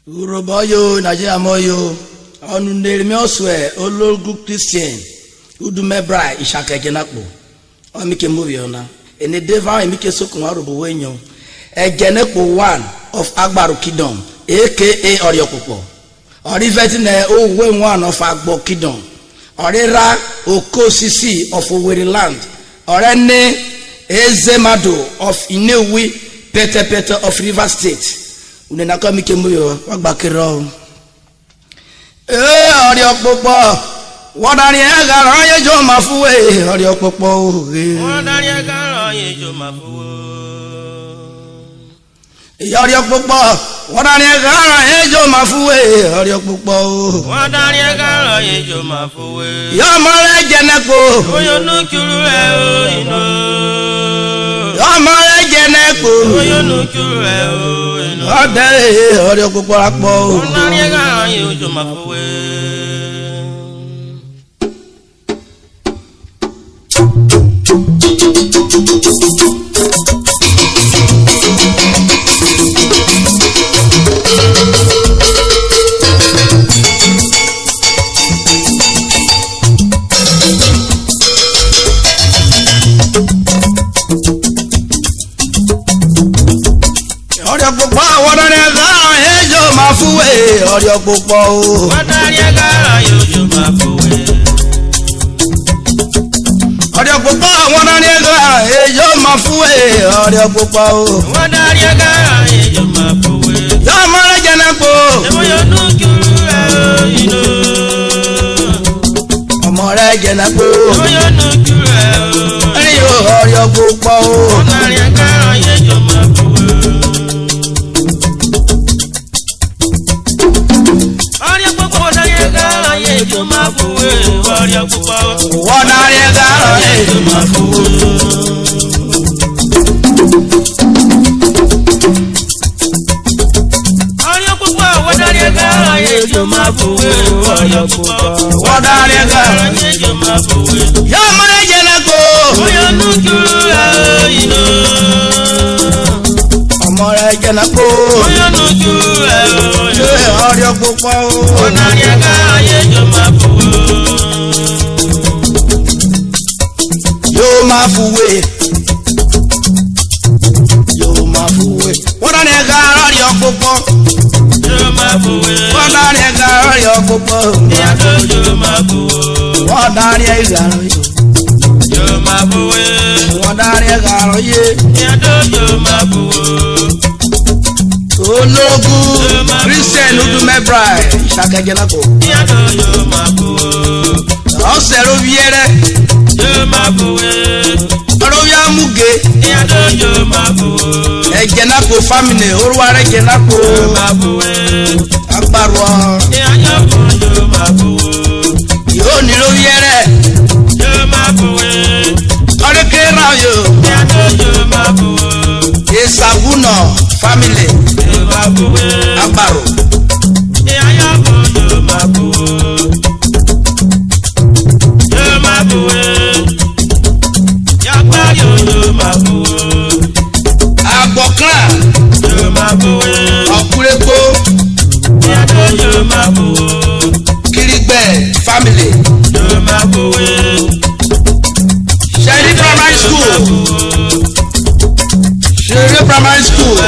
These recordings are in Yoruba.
Uroboyo Nigeria moyo onu nderimi oswe ologu Christian udumebra ishakegenakpo omike movie ona ene deva emike sokun arobo wenyo egenekpo 1 of Agbaru Kingdom aka Oriopopo oriveti na owe 1 of Agbo Kingdom orira Okosisi of Owerri land orene Ezemado of Inewi Pete of Rivers State unena kwa mike muyo wagbakiro Oriopopo wadani egara yejo mafuwe Oriopopo wadani egara yejo mafuwe Oriopopo wadani egara yejo mafuwe Oriopopo wadani egara yejo mafuwe yo mare jeneko oyo nukuru e ino yo mare jeneko oyo nukuru e ino ade Oriopopo rapo wadani egara yejo mafuwe Oriopopo wadani egara yejo mafuwe Oriopopo wadani egara yejo mafuwe Oriopopo wadani egara yejo mafuwe Oriopopo wadani egara yejo mafuwe yo mare jeneko oyo nukuru e ino omore jeneko oyo nukuru e Oriopopo wadani egara yejo mafuwe Oriopopo wadani egara yejo mafuwe Oriopopo wadani egara yejo mafuwe Oriopopo wadani egara yejo mafuwe Oriopopo wadani egara yejo mafuwe yo mare jeneko oyo nukuru e ino omore jeneko oyo nukuru e Oriopopo wadani egara yejo mafuwe yo mafuwe wadani egara Oriopopo yo mafuwe wadani egara Oriopopo yo mafuwe wadani egara yo mafuwe wadani egara ye yo mafuwe Ologu Christian udumebra ishakegenakpo yo mafuwe osero viere yo mafuwe orowia muge yo mafuwe egenakpo family oruware genakpo yo mafuwe Agbaru yo mafuwe yo nilo viere yo mafuwe orekera yo yo mafuwe Esabuno family yo mafuwe Agbaru yo mafuwe yo mafuwe Yagbayo yo mafuwe Agbokran yo mafuwe Okureko yo mafuwe Kirigbe family yo mafuwe Sherry Primary School Sherry Primary School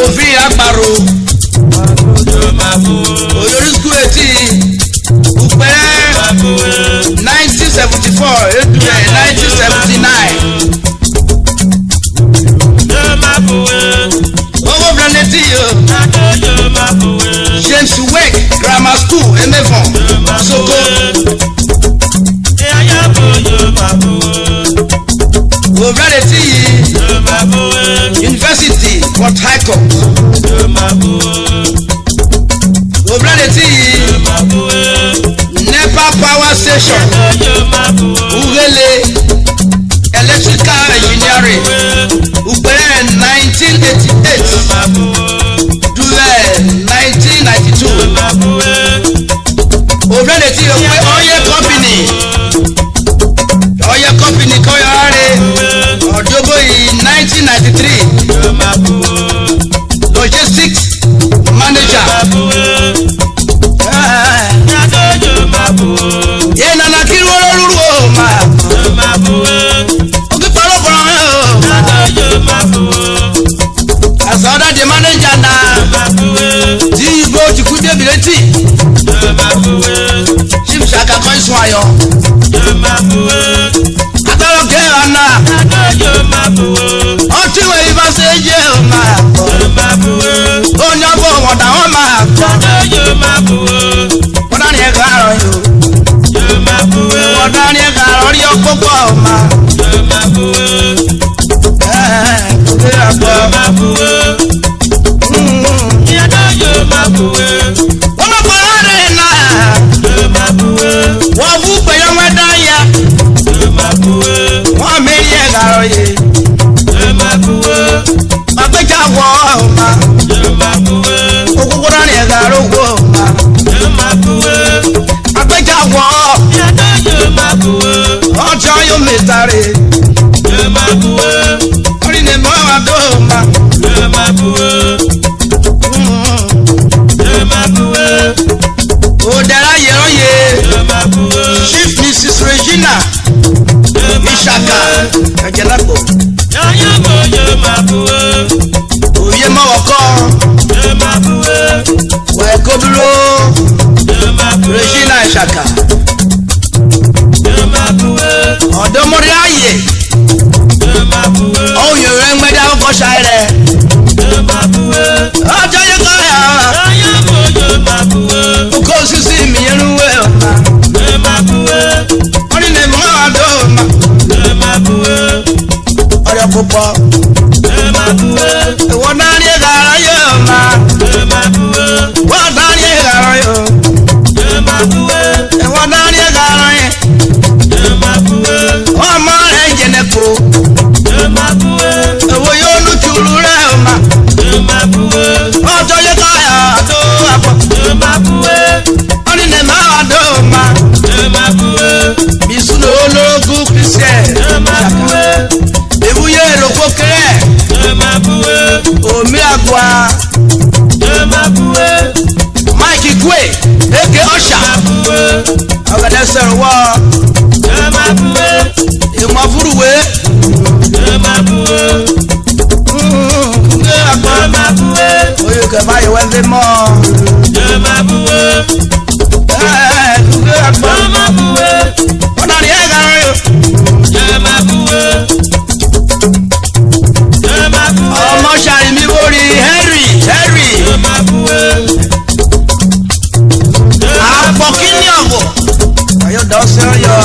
Ovi Agbaru yo mafuwe Oyori School eti Upe 1974 Edure 1979 yo mafuwe Owo Planeti yo yo mafuwe James Wake Grammar School Emefon Soko yo mafuwe Owo Planeti yo mafuwe University Port Harcourt yo mafuwe Owo Planeti yo mafuwe NEPA Power Station yo mafuwe Ugele Electrical Engineering Upere 1988 Dule 1992 Owo Planeti yo pe Oye company koyare Ojogo in 1993 Logistics Manager manager na ti ibo ti ku debileti chief Shaka ko isun ayo ataro ke ana o ti we iba se je o ma o nya bo won da won ma won da ni e ga ro yo won da ni e ga ro ri okoko o ma Chief Mrs. Regina Ishaka Kajelako Oye Mawoko Wekobulo Regina Ishaka Odomori aye Oye Rengmede Awoko Shaire Ojo Yekoya Oko Sisi Miyenuwe Oni ne mo adoma Ore popo Wo na ni gara yo ma Wo na ni gara yo Wo na ni gara ye O ma re jene ko Wo yo nu chulu re ma Ojo ye ka ya to apo Oni ne ma adoma Bisuno ologun Christian Ebuye loko kere Omi agwa Mike Igwe Eke Osha Ogade Serwa Imafuruwe Oyo keba ye wende mo Ọmọ ṣàrí mi borí Henry Àpọ̀kíní ọ̀bọ̀ Ayọ̀dọ̀ sẹ́yọ̀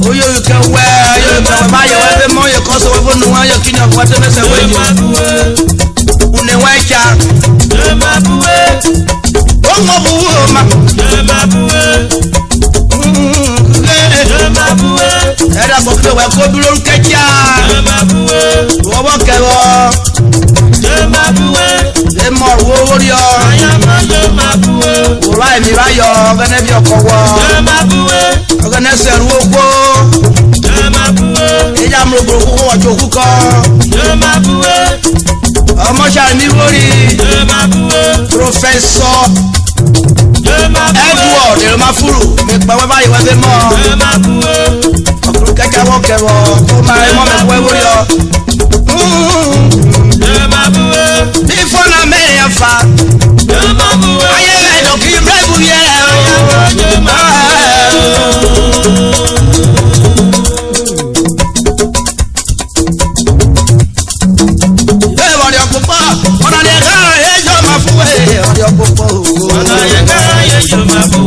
Oyè ìkẹwẹ́ báyọ̀ ẹgbẹ́ mọ́ yẹ kọ́ sọ wẹ́fọ́ nù wọ́n yẹ kí ni ọ̀pọ̀ tẹ́lẹ̀sẹ̀ wẹ́yẹ Unẹ̀wẹ́ ẹja Ó mọ̀ buwú ọmọ Ẹ̀rọ àpọ̀kíní ọ̀wẹ́ kó dúró ń kẹ́kíá Wọ́wọ́ kẹwọ́ Ẹmọ̀ owó rí ọ Òrọ̀ àìmí ráyọ̀ ọgẹ́nẹ́ bí ọkọ̀ wọ́ ọgẹ́nẹ́ sẹ̀rú ogbó Ẹjá mú ogbò kókó wọ̀jọ̀ òkúkọ Ọmọ ṣàrí wórí Professor Edward Elmafuru Mẹ́pẹ̀wẹ́ báyìí wẹ́fẹ́ mọ́ Ọkùnrin kẹ́kẹ́ wọ́ kẹwọ́ Kó máa ẹmọ́ mẹ́pẹ̀wẹ́ wórí ọ Bí fọ́nà mẹ́rin ẹ̀fà Ayé ẹ̀dọ̀ kí brẹ́bù yẹ Ọ̀rẹ́ ọ̀pọ̀pọ̀ ọ̀nà ni ẹ̀ká ẹjọ́ máa fún ẹ̀ ọ̀rẹ́ ọ̀pọ̀pọ̀ ọ̀nà ẹ̀ká ẹjọ́ máa fún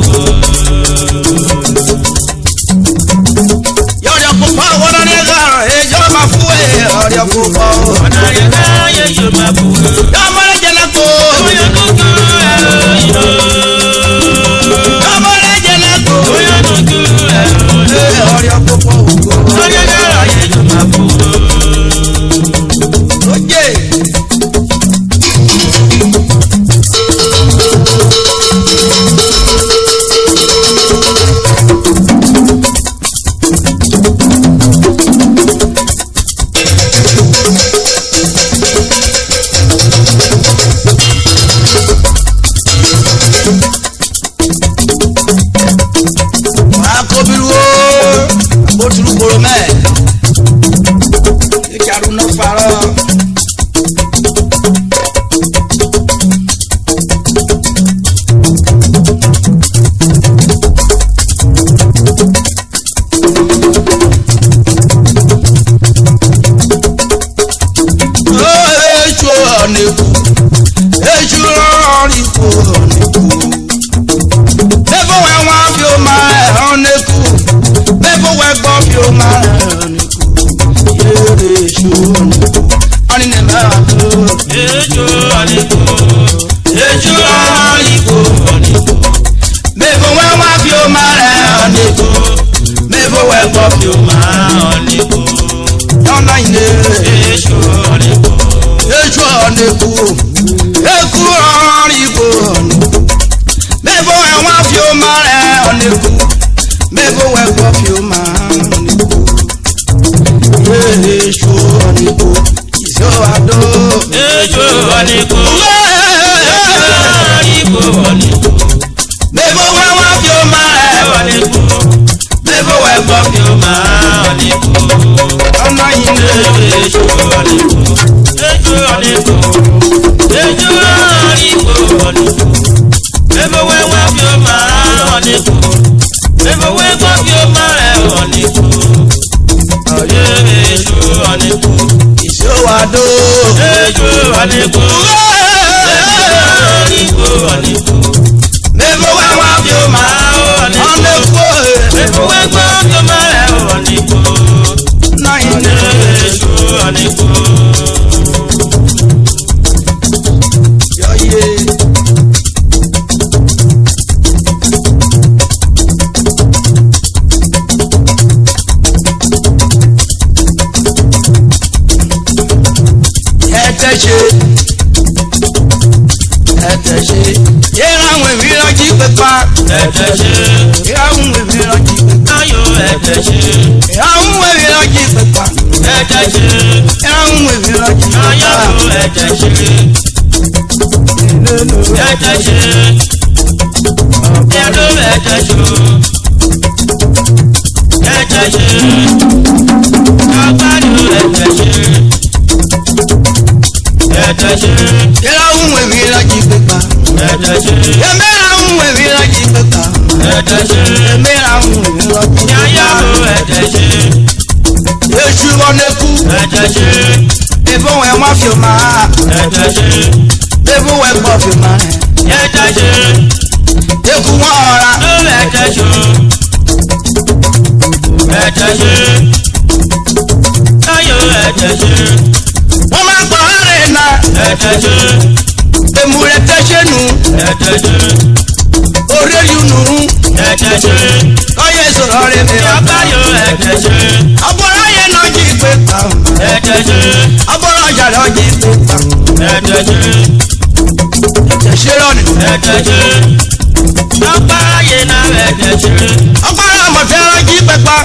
Ọ̀rẹ́ ọ̀pọ̀pọ̀ ọ̀nà ni ẹ̀ká ẹjọ́ máa fún ẹ̀ ọ̀rẹ́ ọ̀pọ̀pọ̀ ọ̀nà ẹ̀ká ẹjọ́ máa fún Yọmọlẹ́ jẹ́lẹ́kọ̀ Yọmọlẹ́ jẹ́lẹ́kọ̀ ọ̀rẹ́ ọ̀pọ̀pọ̀ ọ̀nà ẹ̀ká ẹjọ́ máa fún Oye ọ̀nẹ́kù èṣù ọ̀rìnkù ọ̀nẹ́kù mẹ́fọ̀wẹ́ wọn fi ó máa ẹ̀ ọ̀nẹ́kù mẹ́fọ̀wẹ́ gbọ́ fi ó máa ẹ̀ ọ̀nẹ́kù yéèrè èṣù ọ̀nẹ́kù ọ̀nìnẹ̀mẹ́ àdó. èṣù ọ̀nẹ́kù èṣù ọ̀nẹ́kù ọ̀nẹ́kù mẹ́fọ̀wẹ́ wọn fi ó máa ẹ̀ ọ̀nẹ́kù mẹ́fọ̀wẹ́ gbọ́ fi ó máa ẹ̀ ọ̀nẹ́kù ọ̀nà ìní èṣù ọ̀nẹ́kù èṣù ọ̀nẹ́kù èkú ọ̀rìnkù ọ̀nẹ́kù mẹ́fọ̀wẹ́ wọn fi ó máa ẹ̀ ọ̀nẹ́kù mẹ́fọ̀wẹ́ gbọ́ fi ó máa ọ̀nẹ́kù yéèrè èṣù ọ̀nẹ́kù ìṣó àdó. èṣù ọ̀nẹ́kù ọ̀nẹ́kù ọ̀nẹ́kù mẹ́fọ̀wẹ́ wọn fi ó máa ẹ̀ ọ̀nẹ́kù mẹ́fọ̀wẹ́ gbọ́ fi ó máa ọ̀nẹ́kù ọ̀nà ìní èṣù ọ̀nẹ́kù èṣù ọ̀nẹ́kù èṣù ọ̀nẹ́kù ọ̀nẹ́kù mẹ́fọ̀wẹ́ wọn fi ó máa ọ̀nẹ́kù mẹ́fọ̀wẹ́ gbọ́ fi ó máa ọ̀nẹ́kù èṣù ọ̀nẹ́kù ìṣó àdó. èṣù ọ̀nẹ́kù ọ̀nẹ́kù ọ̀nẹ́kù mẹ́fọ̀wẹ́ wọn fi ó máa ọ̀nẹ́kù mẹ́fọ̀wẹ́ gbọ́ fi ó máa ọ̀nẹ́kù ọ̀nà ìní èṣù ọ̀nẹ́kù. yọ̀yé. ẹtẹ̀ṣe yẹ́ra àwọn ìmíràn jí pípa ẹ̀tẹ̀ṣe yẹ́ra àwọn ìmíràn jí pípa ayọ̀ ẹ̀tẹ̀ṣe yẹ́ra àwọn ìmíràn jí pípa ẹ̀tẹ̀ṣe yẹ́ra àwọn ìmíràn jí pípa ayọ̀ ẹ̀tẹ̀ṣe ẹ̀tẹ̀ṣe ẹ̀rọ ẹ̀tẹ̀ṣe ẹ̀tẹ̀ṣe agbára ẹ̀tẹ̀ṣe ẹ̀tẹ̀ṣe yẹ́ra àwọn ìmíràn jí pípa ẹ̀tẹ̀ṣe yẹ́mẹ́ra àwọn ìmíràn jí pípa ẹ̀tẹ̀ṣe yẹ́mẹ́ra àwọn ìmíràn jí pípa ayọ̀ ẹ̀tẹ̀ṣe èṣù ọ̀nẹ́kù ẹ̀tẹ̀ṣe mẹ́fọ̀wẹ́ wọn fi ó máa ẹ̀tẹ̀ṣe mẹ́fọ̀wẹ́ gbọ́ fi ó máa ẹ̀tẹ̀ṣe ẹ̀kú wọn ọ̀ra ẹ̀tẹ̀ṣe ẹ̀tẹ̀ṣe ayọ̀ ẹ̀tẹ̀ṣe wọ́n máa ń pọ̀ ọ́rẹ́ náà ẹ̀tẹ̀ṣe èmù rẹ̀ tẹ́ṣẹ́ nù ẹ̀tẹ̀ṣe orí yunù ẹ̀tẹ̀ṣe kọ́yé sọ̀rọ̀ rẹ̀ mi ọ̀gá abayọ̀ ẹ̀tẹ̀ṣe ọ̀bọ̀rọ̀ yẹn náà jí pípa ẹ̀tẹ̀ṣe ọ̀bọ̀rọ̀ yàrá jí pípa ẹ̀tẹ̀ṣe ẹ̀tẹ̀ṣẹ́ lọ́nà ẹ̀tẹ̀ṣe abayẹ̀ náà ẹ̀tẹ̀ṣe ọ̀gbọ́rọ̀ mọ̀fẹ́ràn jí pípa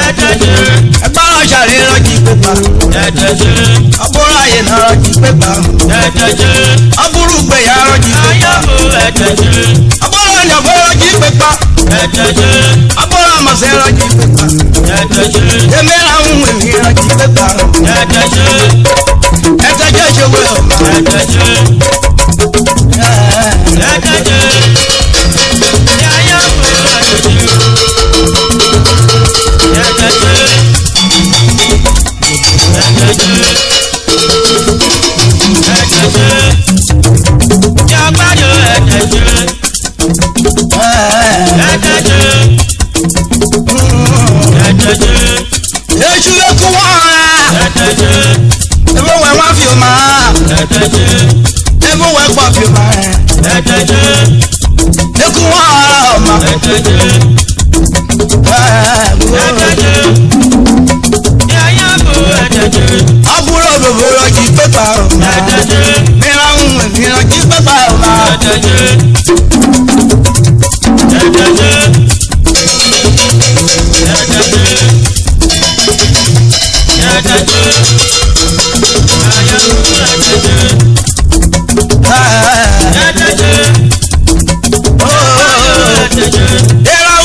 ẹ̀tẹ̀ṣe ẹ̀gbọ́rọ̀ ṣàríran jí pípa ẹ̀tẹ̀ṣe ọ̀bọ̀rọ̀ yẹn náà jí pípa ẹ̀tẹ̀ṣe ọ̀bùrù gbẹ̀yàrá jí pípa ayọ̀ ẹ̀tẹ̀ṣe ọ̀bọ̀rọ̀ yànfẹ́ràn jí pípa ẹ̀tẹ̀ṣe ọ̀bọ̀rọ̀ mọ̀fẹ́ràn jí pípa ẹ̀tẹ̀ṣe èmẹ́ra ń wẹ̀ mìíràn jí pípa ẹ̀tẹ̀ṣe ẹ̀tẹ̀jẹ́ ṣe wẹ̀ ọ̀ma ẹ̀tẹ̀ṣe ẹ̀tẹ̀ṣe ayọ̀ ẹ̀tẹ̀ṣe ẹ̀tẹ̀ṣe ẹ̀tẹ̀ṣe yàgbáyọ̀ ẹ̀tẹ̀ṣe ẹ̀tẹ̀ṣe ẹ̀tẹ̀ṣe èṣù ẹ̀kú wọn ọ̀ra ẹ̀tẹ̀ṣe ẹ̀fọ̀wẹ́ wọn fi ó máa ẹ̀tẹ̀ṣe ẹ̀fọ̀wẹ́ gbọ́ fi ó máa ẹ̀tẹ̀ṣe ẹ̀kú wọn ọ̀ra ọ̀ma ẹ̀tẹ̀ṣe ẹ̀tẹ̀ṣe yàyàbò ẹ̀tẹ̀ṣe ọ̀bùrọ̀ bòbòrò jí pípa ọ̀ma ẹ̀tẹ̀ṣe mìíràn ń wẹ̀ mìíràn jí pípa ọ̀ma ẹ̀tẹ̀ṣe ẹ̀tẹ̀ṣe ẹ̀tẹ̀ṣe ẹ̀tẹ̀ṣe ayàbò ẹ̀tẹ̀ṣe ẹ̀tẹ̀ṣe ẹ̀tẹ̀ṣe ẹ̀rọ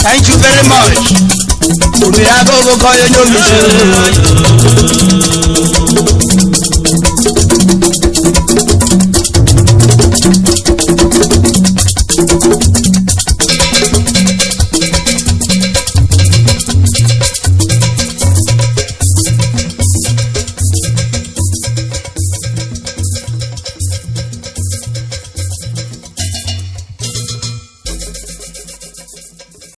Thank you very much.